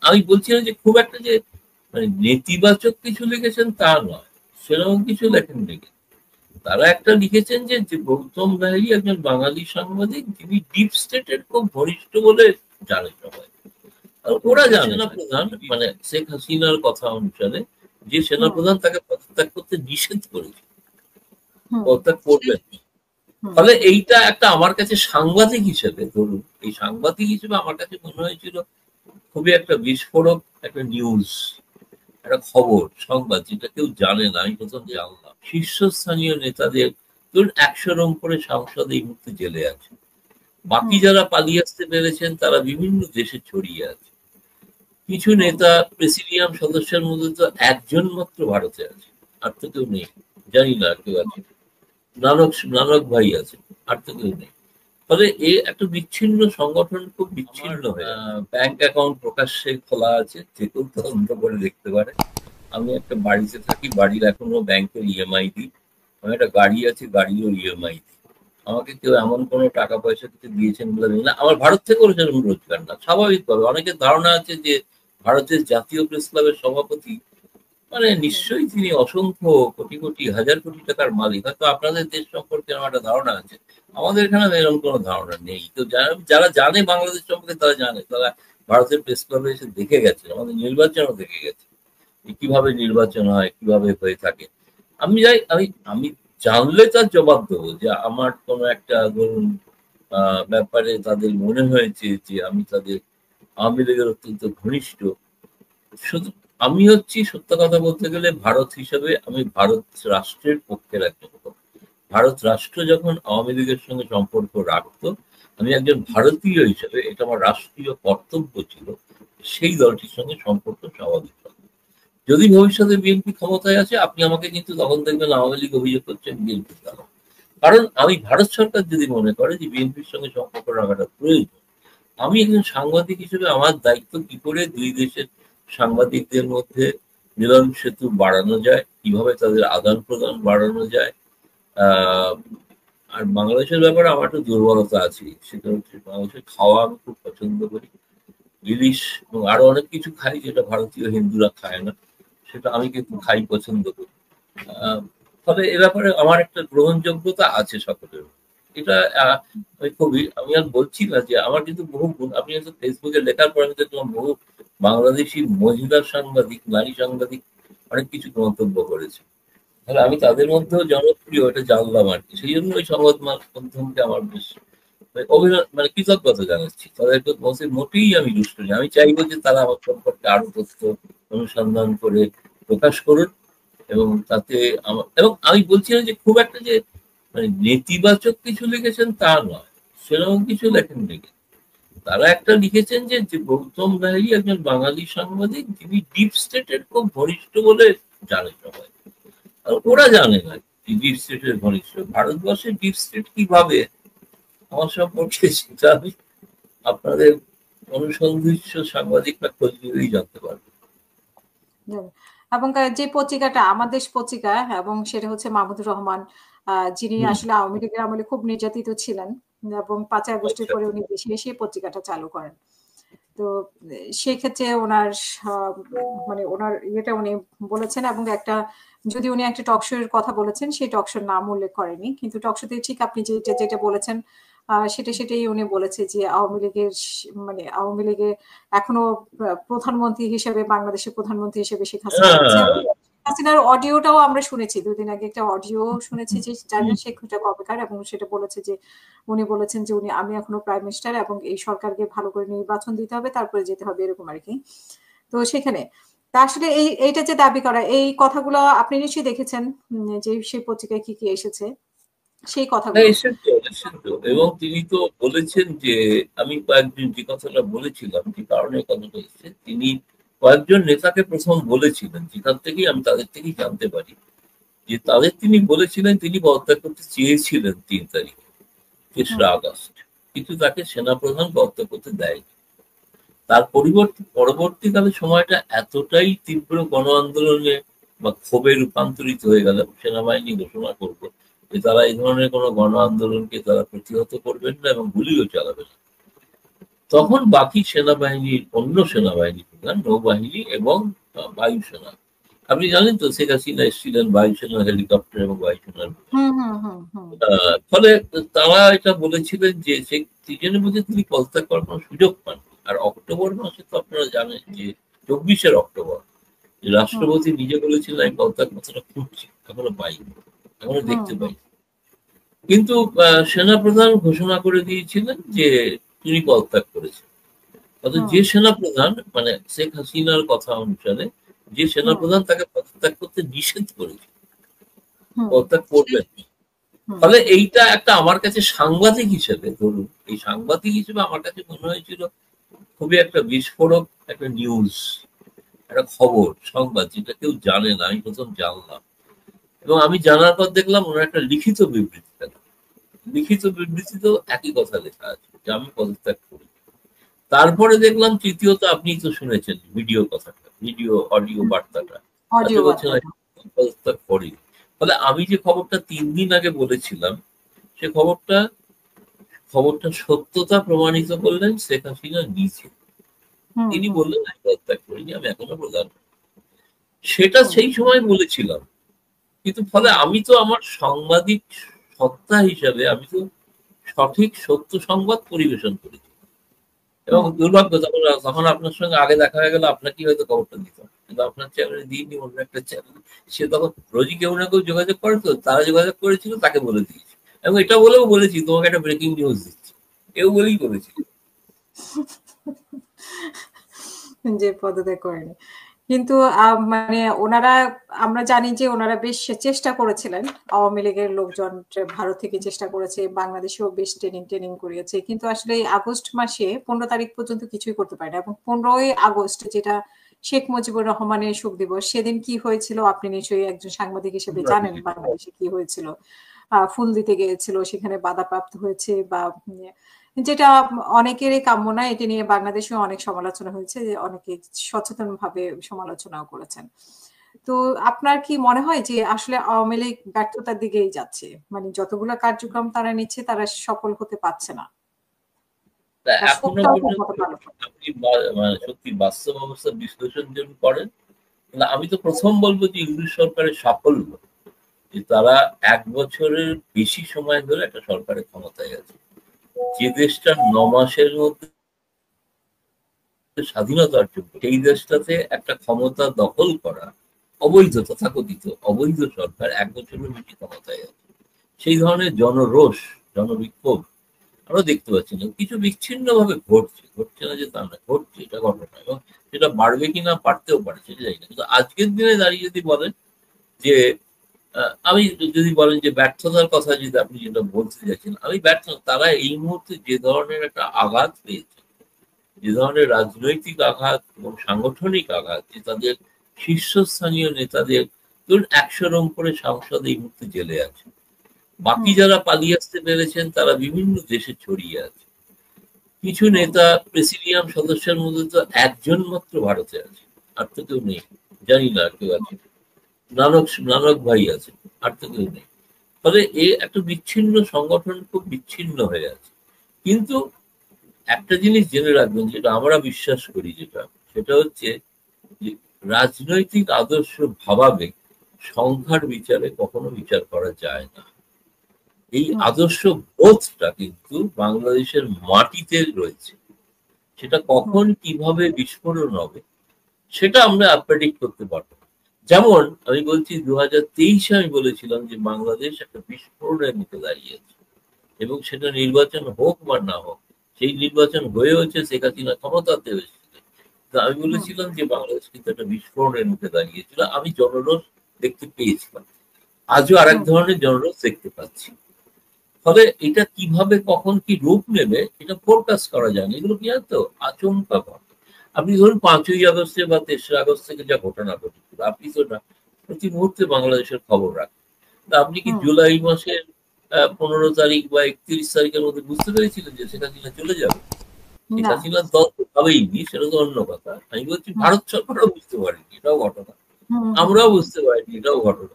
আমি বলছি না যে খুব একটা যে মানে নেতিবাচক কিছু লিখেছেন তা নয়, সেরকম কিছু লেখেননি। তারা একটা লিখেছেন যে গৌতম লাহিড়ী একজন বাঙালি সাংবাদিক, যিনি ডিপ স্টেটের খুব ঘনিষ্ঠ বলে জানে সবাই। আর ওরা জানে সেনাপ্রধান মানে শেখ হাসিনার কথা অনুসারে যে সেনাপ্রধান তাকে পদত্যাগ করতে নিষেধ করেছে, পদত্যাগ করবেন। ফলে এইটা একটা আমার কাছে সাংবাদিক হিসেবে, ধরুন এই সাংবাদিক হিসেবে আমার কাছে মনে হয়েছিল খুবই একটা বিস্ফোরক একটা নিউজ, একটা খবর, সংবাদ, যেটা কেউ জানে না, আমি প্রথম জানলাম। শীর্ষস্থানীয় নেতাদের, ধরুন 100 করে সাংসদ এই মুহূর্তে জেলে আছে, বাকি যারা পালিয়ে আসতে পেরেছেন তারা বিভিন্ন দেশে ছড়িয়ে আছে। কিছু নেতা প্রেসিডিয়াম সদস্যের মধ্যে তো একজন মাত্র ভারতে আছে, আর তো কেউ নেই, জানি না আর কেউ আছে, নানক ভাই আছে, আর তো কেউ নেই। ফলে এ একটা বিচ্ছিন্ন সংগঠন, খুব বিচ্ছিন্ন হয়ে ব্যাংক অ্যাকাউন্ট প্রকাশ্যে খোলা আছে, যে কেউ তদন্ত করে দেখতে পারে। আমি একটা বাড়িতে থাকি, বাড়ির এখনো ব্যাংকের ইএমআই দিই। আমার একটা গাড়ি আছে, গাড়িরও ইএমআই দিই। আমাকে কেউ এমন কোনো টাকা পয়সা কিছু দিয়েছেন বলে না, আমার ভারত থেকেও সেরকম রোজগার না। স্বাভাবিকভাবে অনেকের ধারণা আছে যে ভারতের জাতীয় প্রেস ক্লাবের সভাপতি মানে নিশ্চয়ই তিনি অসংখ্য কোটি কোটি হাজার কোটি টাকার মালিক। হয়তো আপনাদের দেশ সম্পর্কে আমার একটা ধারণা আছে, আমাদের এখানে এরকম কোনো ধারণা নেই। তো যারা জানে বাংলাদেশ সম্পর্কে তারা জানে, তারা ভারতের প্রেস ক্লাবে এসে দেখে গেছে, আমাদের নির্বাচনও দেখে গেছে কিভাবে নির্বাচন হয়, কিভাবে হয়ে থাকে। আমি আমি জানলে তার জবাব দেবো যে আমার কোনো একটা ধরুন ব্যাপারে তাদের মনে হয়েছে যে আমি তাদের আওয়ামী লীগের অত্যন্ত ঘনিষ্ঠ। শুধু আমি হচ্ছি, সত্য কথা বলতে গেলে, ভারত হিসাবে আমি ভারত রাষ্ট্রের পক্ষের একজন লোক। ভারত রাষ্ট্র যখন আওয়ামী লীগের সঙ্গে সম্পর্ক রাখতো, আমি একজন ভারতীয় হিসেবে এটা আমার রাষ্ট্রীয় কর্তব্য ছিল সেই দলটির সঙ্গে সম্পর্ক স্বাভাবিক। যদি ভবিষ্যতে বিএনপি ক্ষমতায় আছে, আপনি আমাকে কিন্তু তখন দেখবেন আওয়ামী লীগ অভিযোগ করছেন বিএনপি দ্বারা। কারণ আমি ভারত সরকার যদি মনে করে যে বিএনপির সঙ্গে সম্পর্ক রাখাটা প্রয়োজন, আমি একজন সাংবাদিক হিসেবে আমার দায়িত্ব কি করে দুই দেশের সাংবাদিকদের মধ্যে মিলন সেতু বাড়ানো যায়, কিভাবে তাদের আদান প্রদান বাড়ানো যায়। আর বাংলাদেশের ব্যাপারে আমার একটা দুর্বলতা আছে, সেটা হচ্ছে বাংলাদেশের খাওয়া আমি খুব পছন্দ করি। ইলিশ এবং আরো অনেক কিছু খাই যেটা ভারতীয় হিন্দুরা খায় না, সেটা আমি কিন্তু খাই, পছন্দ করি। ফলে এ ব্যাপারে আমার একটা গ্রহণযোগ্যতা আছে সকলের। এটা আমি আর বলছি না যে আমার কিন্তু বহু আপনি হয়তো ফেসবুকে লেখার পর আমি দেখলাম বহু বাংলাদেশি মহিলা সাংবাদিক, নারী সাংবাদিক অনেক কিছু মন্তব্য করেছে। তাহলে আমি তাদের মধ্যেও জনপ্রিয়, এটা জানলাম আর কি। সেই জন্য ওই সংবাদ মাধ্যমকে আমার বেশ মানে কৃতজ্ঞতা জানাচ্ছি। তাদেরকে মোটেই আমি দুষ্ট নই। আমি চাইবো যে তারা আমার সম্পর্কে আরো তথ্য অনুসন্ধান করে প্রকাশ করুন, এবং তাতে এবং আমি বলছি না যে খুব একটা যে মানে নেতিবাচক কিছু লিখেছেন তা নয়, সেরকম কিছু লেখেননি। তারা একটা লিখেছেন যে গৌতম লাহিড়ী একজন বাঙালি সাংবাদিক, যিনি ডিপ স্টেটের খুব ঘনিষ্ঠ বলে জানে সবাই। আর ওরা জানে না ডিপ স্টেটের ঘনিষ্ঠ। ভারতবর্ষের ডিপ স্টেট কিভাবে আমার সম্পর্কে সেটা আমি আপনাদের অনুসন্ধিৎস সাংবাদিকরা খোঁজ নিলেই জানতে পারবে। এবং যে পত্রিকাটা আমাদের পত্রিকা, এবং সেটা হচ্ছে মাহমুদুর রহমান, যিনি আসলে আওয়ামী লীগের আমলে খুব নির্যাতিত ছিলেন, এবং 5 আগস্টের পরে উনি দেশে এসে পত্রিকাটা চালু করেন। তো সেক্ষেত্রে ওনার মানে ওনার ইয়েটা উনি বলেছেন, এবং একটা যদি উনি একটা টক শো এর কথা বলেছেন, সেই টক শোর নাম উল্লেখ করেনি, কিন্তু টক শোতে ঠিক আপনি যেটা বলেছেন সেটাই উনি বলেছে যে আওয়ামী লীগের এখনো প্রধানমন্ত্রী হিসেবে, বাংলাদেশের প্রধানমন্ত্রী হিসেবে শেখ হাসিনা আছে। হাসিনার অডিওটাও আমরা শুনেছি, 2 দিন আগে একটা অডিও শুনেছি যে জানেন শেখ কবেকার, এবং সেটা বলেছে যে উনি বলেছেন যে আমি এখনো প্রাইম মিনিস্টার, এবং এই সরকারকে ভালো করে নির্বাচন দিতে হবে, তারপরে যেতে হবে, এরকম আর কি। তো সেখানে তা আসলে এইটা যে দাবি করা, এই কথাগুলো আপনি নিশ্চয়ই দেখেছেন যে সেই পত্রিকায় কি এসেছে সেই কথাগুলো। এবং তিনি তো বলেছেন যে আমি কয়েকজন যে কথাটা বলেছিলাম, যে কারণে কথাটা এসেছে, তিনি কয়েকজন নেতাকে প্রথম বলেছিলেন, যেখান থেকেই আমি তাদের থেকেই জানতে পারি যে তিনি বলেছিলেন তিনি পদত্যাগ করতে চেয়েছিলেন 3 তারিখে, 3রা আগস্ট, কিন্তু তাকে সেনাপ্রধান পদত্যাগ করতে দেয়নি। তার পরবর্তীকালে সময়টা এতটাই তীব্র গণ আন্দোলনে বা ক্ষোভে রূপান্তরিত হয়ে গেল, সেনাবাহিনী ঘোষণা করলো যে তারা এই ধরনের কোনো গণ আন্দোলনকে তারা প্রতিহত করবেন না এবং গুলিও চালাবে না। তখন বাকি অন্য সেনাবাহিনী নৌবাহিনী এবং বায়ুসেনা। আপনি জানেন তো শেখ হাসিনা এসেছিলেন বায়ুসেনার হেলিকপ্টার এবং বায়ুসেনার। ফলে তারা এটা বলেছিলেন যে সেই সিজনের মধ্যে তিনি পদত্যাগ করার কোনো সুযোগ পান। আর অক্টোবর মাসে তো আপনারা জানেন যে 24 অক্টোবর রাষ্ট্রপতি নিজে বলেছিলেন আমি পদত্যাগ পত্রটা খুঁজছি, এখনো পাইনি, এখনো দেখতে পাই। কিন্তু সেনাপ্রধান ঘোষণা করে দিয়েছিলেন যে তিনি পদত্যাগ করেছেন। অর্থাৎ যে সেনাপ্রধান মানে শেখ হাসিনার কথা অনুসারে যে সেনাপ্রধান তাকে পদত্যাগ করতে নিষেধ করেছে, পদত্যাগ করবেন। ফলে এইটা একটা আমার কাছে সাংবাদিক হিসেবে, ধরুন এই সাংবাদিক হিসেবে আমার কাছে মনে হয়েছিল খুবই একটা বিস্ফোরক একটা নিউজ, একটা খবর সংবাদ যেটা কেউ জানে না, আমি প্রথম জানলাম। এবং আমি জানার পর দেখলাম ওনার একটা লিখিত বিবৃতি পেলাম। লিখিত বিবৃতিতেও একই কথা লেখা আছে যে আমি পদত্যাগ করি। তারপরে দেখলাম তৃতীয়ত আপনি তো শুনেছেন ভিডিও কথাটা, ভিডিও অডিও বার্তাটা বলছেন পদত্যাগ করি। ফলে আমি যে খবরটা 3 দিন আগে বলেছিলাম সে খবরটা সত্যতা প্রমাণিত করলেন শেখ হাসিনা নিজে। তিনি বললেন আমি পদত্যাগ করিনি, আমি এখনো প্রধান। সেটা সেই সময় বলেছিলাম, কিন্তু ফলে আমি তো আমার সাংবাদিক সত্তা হিসাবে আমি তো সঠিক সত্য সংবাদ পরিবেশন করেছি। এবং দুর্ভাগ্য তখন আপনার সঙ্গে আগে দেখা হয়ে গেল, আপনাকেই হয়তো খবরটা দিতাম, কিন্তু আপনার চ্যানেলে দিইনি, অন্য একটা চ্যানেল। সে তখন রোজই কেউ না কেউ যোগাযোগ করে, তো তারা যোগাযোগ করেছিল, তাকে বলে দিয়েছি। এবং এটা বলেও বলেছি তোমাকে একটা ব্রেকিং নিউজ দিচ্ছি, কেউ বলেই বলেছি যে পদত্যাগ করেনি। কিন্তু মানে ওনারা, আমরা জানি যে ওনারা বেশ চেষ্টা করেছিলেন, আওয়ামী লীগের লোকজন ভারত থেকে চেষ্টা করেছে, বাংলাদেশেও বেশ ট্রেনিং করিয়েছে, কিন্তু আসলে এই আগস্ট মাসে 15 তারিখ পর্যন্ত কিছুই করতে পারে না। এবং 15ই আগস্ট যেটা শেখ মুজিবুর রহমানের শোক দিবস, সেদিন কি হয়েছিল আপনি নিশ্চয়ই একজন সাংবাদিক হিসেবে জানেন বাংলাদেশে কি হয়েছিল। ফুল দিতে গিয়েছিল, সেখানে বাধাপ্রাপ্ত হয়েছে, বা যেটা অনেকেরই কাম্য না। এটি নিয়ে বাংলাদেশে অনেক সমালোচনা হয়েছে, যে অনেকে সচেতন ভাবে সমালোচনাও করেছেন। তো আপনার কি মনে হয় যে আসলে আওয়ামী লীগ ব্যর্থতার দিকেই যাচ্ছে, মানে যতগুলো কার্যক্রম তারা নিচ্ছে তারা সফল হতে পারছে না? এখনো পর্যন্ত আপনি সত্যি বাস্তব অবস্থা বিশ্লেষণ যদি করেন, আমি তো প্রথম বলবো যে ইংরেজ সরকারের সাফল্য যে তারা 1 বছরের বেশি সময় ধরে একটা সরকারের ক্ষমতায় আছে। যে দেশটা 9 মাসের মধ্যে স্বাধীনতা অর্জন করে, সেই দেশটাতে একটা ক্ষমতা দখল করা অবৈধ, তথাকথিত অবৈধ সরকার 1 বছরের বেশি ক্ষমতায় আছে। সেই ধরনের জনরোষ, জনবিক্ষোভ আমরা দেখতে পাচ্ছি না। কিছু বিচ্ছিন্ন ভাবে ঘটছে না যে তা না, ঘটছে, এটা ঘটনা। এবং সেটা বাড়বে কিনা, বাড়তেও পারে, সেটা জানি না। কিন্তু আজকের দিনে দাঁড়িয়ে যদি বলেন যে আমি যদি বলেন যে ব্যর্থতার কথা যদি আপনি যেটা বলতে চাইছেন, আমি ব্যর্থ। তারা এই মুহূর্তে যে ধরনের একটা আঘাত পেয়েছে, যে ধরনের রাজনৈতিক আঘাত এবং সাংগঠনিক আঘাত, যে তাদের শীর্ষস্থানীয় নেতাদের ধরুন 100 করে সাংসদ এই মুহূর্তে জেলে আছে, বাকি যারা পালিয়ে আসতে পেরেছেন তারা বিভিন্ন দেশে ছড়িয়ে আছে। কিছু নেতা প্রেসিডিয়াম সদস্যের মধ্যে তো একজন মাত্র ভারতে আছে, আর তো কেউ নেই, জানি না আর কেউ আছে। নানক ভাই আছে, আর তো কেউ নেই। ফলে একটা বিচ্ছিন্ন সংগঠন, খুব বিচ্ছিন্ন হয়ে আছে। কিন্তু একটা জিনিস জেনে রাখবেন, যেটা আমরা বিশ্বাস করি, সেটা হচ্ছে যে রাজনৈতিক আদর্শ ভাবাবেগ সংখ্যার বিচারে কখনো বিচার করা যায় না। এই আদর্শ বোধটা কিন্তু বাংলাদেশের মাটিতে রয়েছে। সেটা কখন কিভাবে বিস্ফোরণ হবে সেটা আমরা প্রেডিক্ট করতে পারবো। যেমন আমি বলছি 2023 আমি বলেছিলাম যে বাংলাদেশ একটা বিস্ফোরণের মুখে দাঁড়িয়েছে, এবং সেটা নির্বাচন হোক বা না হোক, সেই নির্বাচন হয়ে হচ্ছে শেখ হাসিনা ক্ষমতাতে এসেছিল। আমি বলেছিলাম যে বাংলাদেশ কিন্তু একটা বিস্ফোরণের মুখে দাঁড়িয়েছিল। আমি জনরোষ দেখতে পেয়েছিলাম, আজও আরেক ধরনের জনরোষ দেখতে পাচ্ছি। ফলে এটা কিভাবে কখন কি রূপ নেবে এটা ফোরকাস্ট করা যায় না। এগুলো কি জানতো আচমকা ঘটে। আপনি ধরুন 5ই আগস্টে বা 3রা আগস্ট থেকে যা ঘটনা ঘটেছিল, আপনি তো না প্রতি মুহূর্তে বাংলাদেশের খবর রাখেন। আপনি কি জুলাই মাসের 15 তারিখ বা 31 তারিখের মধ্যে বুঝতে পেরেছিলেন যে শেখ হাসিনা চলে যাবে? শেখ হাসিনার দল তো ভাবেইনি, সেটা তো অন্য কথা। আমি বলছি ভারত সরকারও বুঝতে পারেনি, এটাও ঘটনা। আমরাও বুঝতে পারিনি, এটাও ঘটনা।